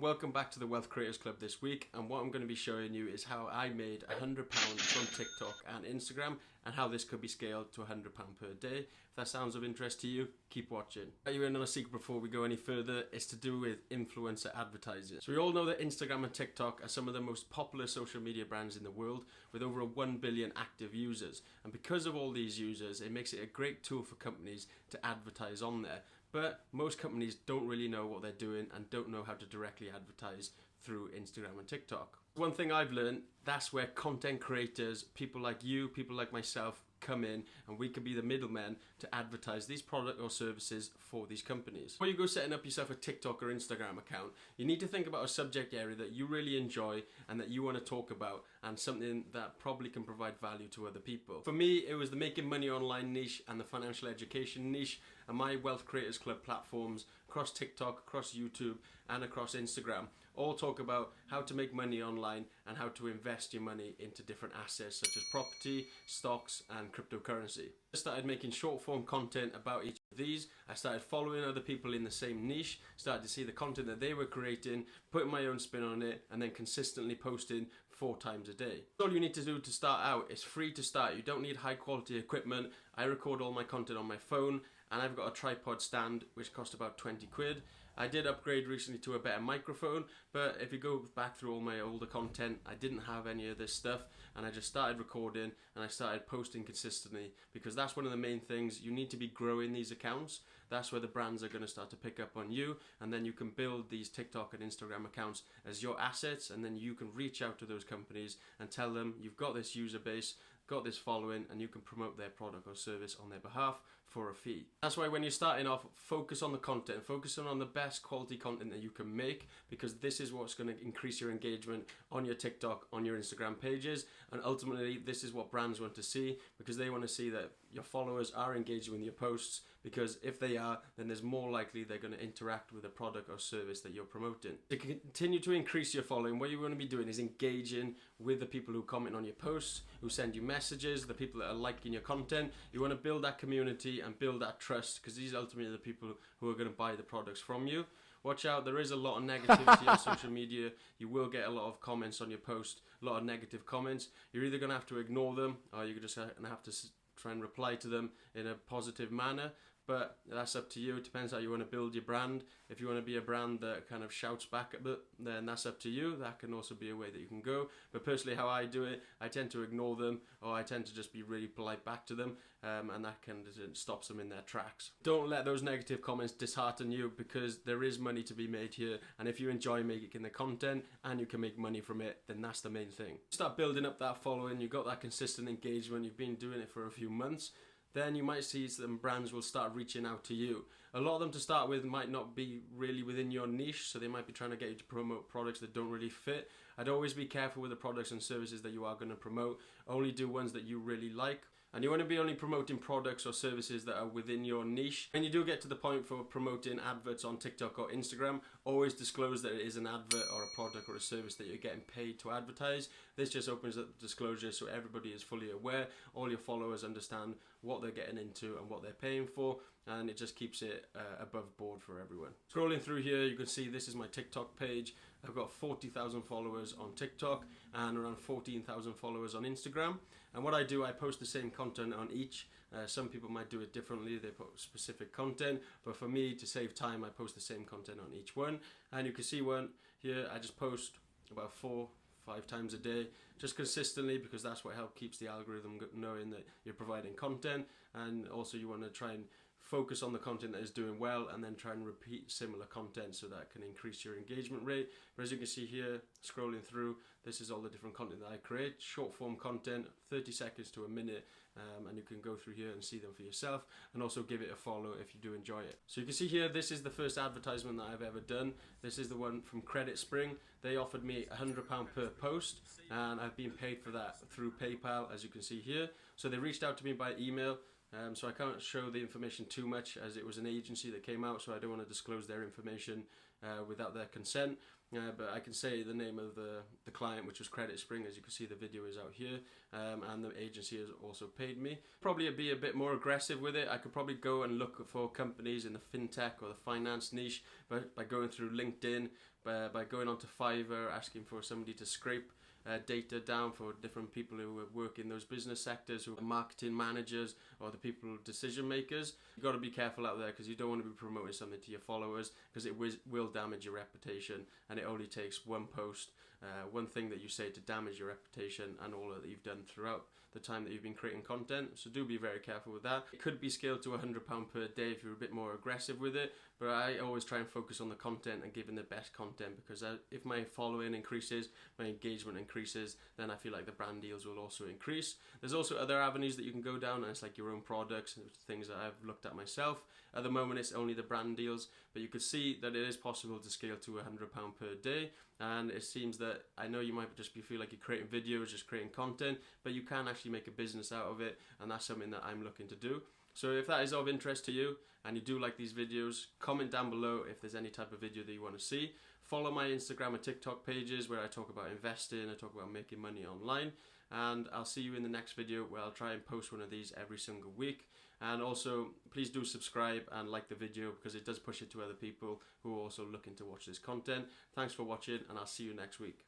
Welcome back to the Wealth Creators Club this week, and what I'm going to be showing you is how I made £100 from TikTok and Instagram and how this could be scaled to £100 per day. If that sounds of interest to you, keep watching. Are you in on a secret before we go any further? It's to do with influencer advertising. So we all know that Instagram and TikTok are some of the most popular social media brands in the world with over 1 billion active users. And because of all these users, it makes it a great tool for companies to advertise on there. But most companies don't really know what they're doing and don't know how to directly advertise through Instagram and TikTok. One thing I've learned, that's where content creators, people like you, people like myself, come in, and we can be the middlemen to advertise these products or services for these companies. Before you go setting up yourself a TikTok or Instagram account, you need to think about a subject area that you really enjoy and that you want to talk about, and something that probably can provide value to other people. For me, it was the making money online niche and the financial education niche, and my Wealth Creators Club platforms across TikTok, across YouTube, and across Instagram all talk about how to make money online and how to invest your money into different assets such as property, stocks, and cryptocurrency. I started making short form content about each of these. I started following other people in the same niche, started to see the content that they were creating, putting my own spin on it, and then consistently posting 4 times a day. All you need to do to start out, it's free to start. You don't need high quality equipment. I record all my content on my phone, and I've got a tripod stand which cost about 20 quid. I did upgrade recently to a better microphone, but if you go back through all my older content, I didn't have any of this stuff, and I just started recording and I started posting consistently, because that's one of the main things. You need to be growing these accounts. That's where the brands are going to start to pick up on you, and then you can build these TikTok and Instagram accounts as your assets, and then you can reach out to those companies and tell them you've got this user base, got this following, and you can promote their product or service on their behalf for a fee. That's why when you're starting off, focus on the content, focusing on the best quality content that you can make, because this is what's going to increase your engagement on your TikTok, on your Instagram pages, and ultimately this is what brands want to see, because they want to see that your followers are engaging with your posts, because if they are, then there's more likely they're going to interact with the product or service that you're promoting. To continue to increase your following, what you want to be doing is engaging with the people who comment on your posts, who send you messages, the people that are liking your content. You want to build that community and build that trust, because these are ultimately the people who are going to buy the products from you. Watch out, there is a lot of negativity on social media. You will get a lot of comments on your post, a lot of negative comments. You're either going to have to ignore them, or you're just going to have to try and reply to them in a positive manner. But that's up to you. It depends how you want to build your brand. If you want to be a brand that kind of shouts back a bit, then that's up to you. That can also be a way that you can go. But personally, how I do it, I tend to ignore them, or I tend to just be really polite back to them, and that kind of stops them in their tracks. Don't let those negative comments dishearten you, because there is money to be made here, and if you enjoy making the content and you can make money from it, then that's the main thing. Start building up that following. You've got that consistent engagement. You've been doing it for a few months. Then you might see some brands will start reaching out to you. A lot of them to start with might not be really within your niche, so they might be trying to get you to promote products that don't really fit. I'd always be careful with the products and services that you are going to promote. Only do ones that you really like. And you want to be only promoting products or services that are within your niche. When you do get to the point for promoting adverts on TikTok or Instagram, always disclose that it is an advert or a product or a service that you're getting paid to advertise. This just opens up disclosure so everybody is fully aware. All your followers understand what they're getting into and what they're paying for, and it just keeps it above board for everyone. Scrolling through here, you can see this is my TikTok page. I've got 40,000 followers on TikTok and around 14,000 followers on Instagram. And what I do, I post the same content on each. Some people might do it differently, they put specific content, but for me, to save time, I post the same content on each one. And you can see one here, I just post about 4-5 times a day, just consistently, because that's what helps keeps the algorithm knowing that you're providing content. And also you want to try and focus on the content that is doing well, and then try and repeat similar content so that can increase your engagement rate. But as you can see here, scrolling through, this is all the different content that I create. Short form content, 30 seconds to a minute, and you can go through here and see them for yourself, and also give it a follow if you do enjoy it. So you can see here, this is the first advertisement that I've ever done. This is the one from Credit Spring. They offered me £100 per post, and I've been paid for that through PayPal, as you can see here. So they reached out to me by email. So I can't show the information too much, as it was an agency that came out, so I don't want to disclose their information without their consent. But I can say the name of the client, which was Credit Spring. As you can see, the video is out here, and the agency has also paid me. Probably be a bit more aggressive with it. I could probably go and look for companies in the fintech or the finance niche, but by going through LinkedIn, by going onto Fiverr, asking for somebody to scrape data down for different people who work in those business sectors, who are marketing managers or the people decision makers. You've got to be careful out there, because you don't want to be promoting something to your followers, because it will damage your reputation, and it only takes one post, one thing that you say to damage your reputation and all that you've done throughout the time that you've been creating content. So do be very careful with that. It could be scaled to £100 per day if you're a bit more aggressive with it, but I always try and focus on the content and giving the best content, because if my following increases, my engagement increases, then I feel like the brand deals will also increase. There's also other avenues that you can go down, and it's like your own products and things that I've looked at myself. At the moment it's only the brand deals, but you could see that it is possible to scale to £100 per day. And it seems that, I know you might just feel like you're creating videos, just creating content, but you can actually make a business out of it, and that's something that I'm looking to do. So if that is of interest to you and you do like these videos, comment down below if there's any type of video that you want to see. Follow my Instagram and TikTok pages, where I talk about investing, I talk about making money online, and I'll see you in the next video, where I'll try and post one of these every single week. And also, please do subscribe and like the video, because it does push it to other people who are also looking to watch this content. Thanks for watching, and I'll see you next week.